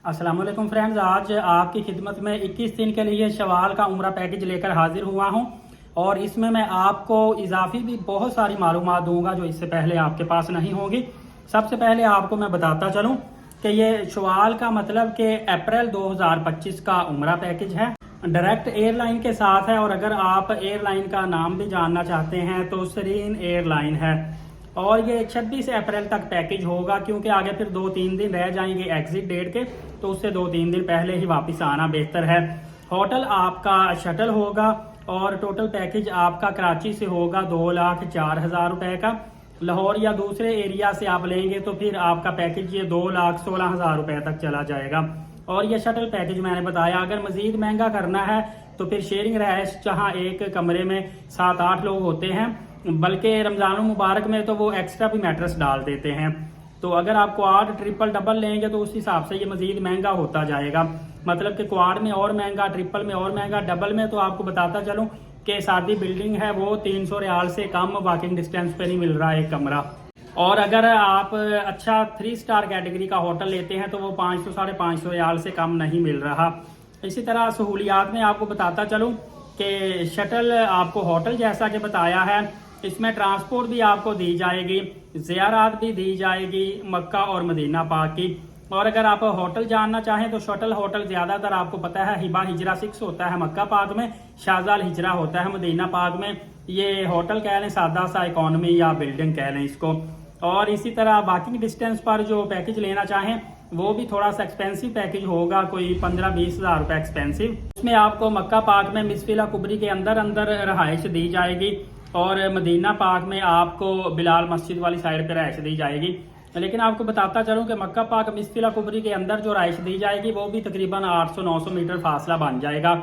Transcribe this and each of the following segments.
अस्सलाम वालेकुम फ्रेंड्स, आज आपकी खिदमत में 21 दिन के लिए शवाल का उम्रा पैकेज लेकर हाजिर हुआ हूं और इसमें मैं आपको इजाफी भी बहुत सारी मालूमात दूंगा जो इससे पहले आपके पास नहीं होगी। सबसे पहले आपको मैं बताता चलूं कि ये शवाल का मतलब कि अप्रैल 2025 का उम्रा पैकेज है, डायरेक्ट एयरलाइन के साथ है। और अगर आप एयरलाइन का नाम भी जानना चाहते हैं तो सरीन एयरलाइन है और ये 26 अप्रैल तक पैकेज होगा, क्योंकि आगे फिर 2-3 दिन रह जाएंगे एग्जिट डेट के, तो उससे 2-3 दिन पहले ही वापस आना बेहतर है। होटल आपका शटल होगा और टोटल पैकेज आपका कराची से होगा 2,04,000 रुपए का। लाहौर या दूसरे एरिया से आप लेंगे तो फिर आपका पैकेज ये 2,16,000 रुपए तक चला जाएगा। और ये शटल पैकेज मैंने बताया। अगर मजीद महंगा करना है तो फिर शेयरिंग रहायश, जहाँ एक कमरे में 7-8 लोग होते हैं, बल्कि रमजान मुबारक में तो वो एक्स्ट्रा भी मैट्रेस डाल देते हैं। तो अगर आप क्वाड, ट्रिपल, डबल लेंगे तो उस हिसाब से ये मजीद महंगा होता जाएगा। मतलब कि क्वाड में और महंगा, ट्रिपल में और महंगा, डबल में तो आपको बताता चलूं कि सादी बिल्डिंग है वो 300 रियाल से कम वॉकिंग डिस्टेंस पे नहीं मिल रहा है एक कमरा। और अगर आप अच्छा 3 स्टार कैटेगरी का होटल लेते हैं तो वो 500-550 रियाल से कम नहीं मिल रहा। इसी तरह सहूलियात में आपको बताता चलूं कि शटल आपको होटल जैसा कि बताया है, इसमें ट्रांसपोर्ट भी आपको दी जाएगी, ज़ियारत भी दी जाएगी मक्का और मदीना पाक की। और अगर आप होटल जानना चाहें तो शटल होटल ज्यादातर आपको पता है हिबा हिजरा 6 होता है मक्का पाक में, शाहजाल हिजरा होता है मदीना पाक में। ये होटल कह लें, सादा सा इकोनॉमी या बिल्डिंग कह लें इसको। और इसी तरह वॉकिंग डिस्टेंस पर जो पैकेज लेना चाहें वो भी थोड़ा सा एक्सपेंसिव पैकेज होगा, कोई 15-20 हज़ार रुपए एक्सपेंसिव। उसमें आपको मक्का पाक में मिसफिला कुबरी के अंदर रहायश दी जाएगी और मदीना पाक में आपको बिलाल मस्जिद वाली साइड पे रहायश दी जाएगी। लेकिन आपको बताता चलूं कि मक्का पाक मिसफिला कुबरी के अंदर जो रहायश दी जाएगी वो भी तकरीबन 800-900 मीटर फासला बन जाएगा,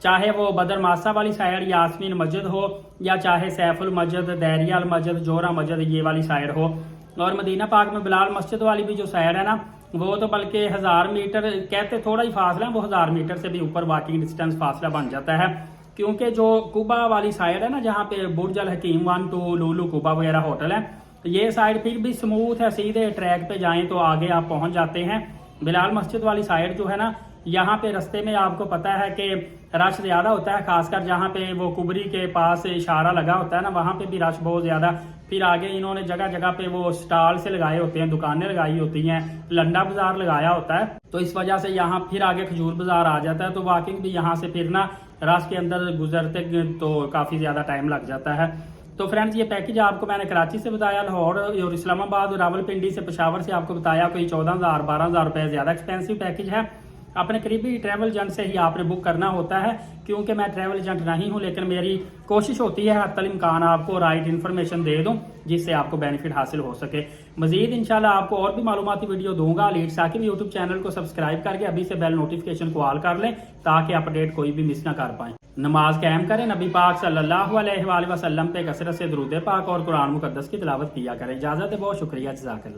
चाहे वो बदर मासा वाली साइड यास्मीन मस्जिद हो या चाहे सैफुल मस्जिद, दैरियाल मस्जिद, जोरा मस्जिद ये वाली साइड हो। और मदीना पाक में बिलाल मस्जिद वाली भी जो साइड है ना, वो तो बल्कि 1000 मीटर कहते थोड़ा ही फासला है, वो 1000 मीटर से भी ऊपर वॉकिंग डिस्टेंस फासला बन जाता है। क्योंकि जो कुबा वाली साइड है ना, जहाँ पे बुर्ज अल हकीम 1-2 लूलू कुबा वगैरह होटल है, ये साइड फिर भी स्मूथ है, सीधे ट्रैक पे जाएं तो आगे आप पहुंच जाते हैं। बिलाल मस्जिद वाली साइड जो है ना, यहाँ पे रास्ते में आपको पता है कि रश ज्यादा होता है, खासकर जहाँ पे वो कुबरी के पास इशारा लगा होता है ना, वहां पे भी रश बहुत ज्यादा। फिर आगे इन्होंने जगह जगह पे वो स्टॉल से लगाए होते हैं, दुकानें लगाई होती हैं, लंडा बाजार लगाया होता है, तो इस वजह से यहाँ फिर आगे खजूर बाजार आ जाता है। तो वॉकिंग भी यहाँ से फिर ना रश के अंदर गुजरते तो काफी ज्यादा टाइम लग जाता है। तो फ्रेंड्स, ये पैकेज आपको मैंने कराची से बताया, लाहौर और इस्लामाबाद और रावलपिंडी से, पेशावर से आपको बताया, कोई 14,000-12,000 रुपए ज्यादा एक्सपेंसिव पैकेज है। अपने करीबी ट्रैवल एजेंट से ही आपने बुक करना होता है, क्योंकि मैं ट्रैवल एजेंट नहीं हूं, लेकिन मेरी कोशिश होती है हत्तल इम्कान आपको राइट इन्फॉर्मेशन दे दूं जिससे आपको बेनिफिट हासिल हो सके। मजीद इंशाल्लाह आपको और भी मालूमाती वीडियो दूंगा। लीड साकिब यूट्यूब चैनल को सब्सक्राइब करके अभी से बेल नोटिफिकेशन को ऑल कर लें ताकि अपडेट कोई भी मिस ना कर पाए। नमाज कायम करें, नबी पाक सल्लल्लाहु अलैहि वसल्लम पे कसरत से दुरूद पाक और कुरान मुकद्दस की तिलावत किया करें। इजाजत है, बहुत शुक्रिया, जज़ाकल्लाह।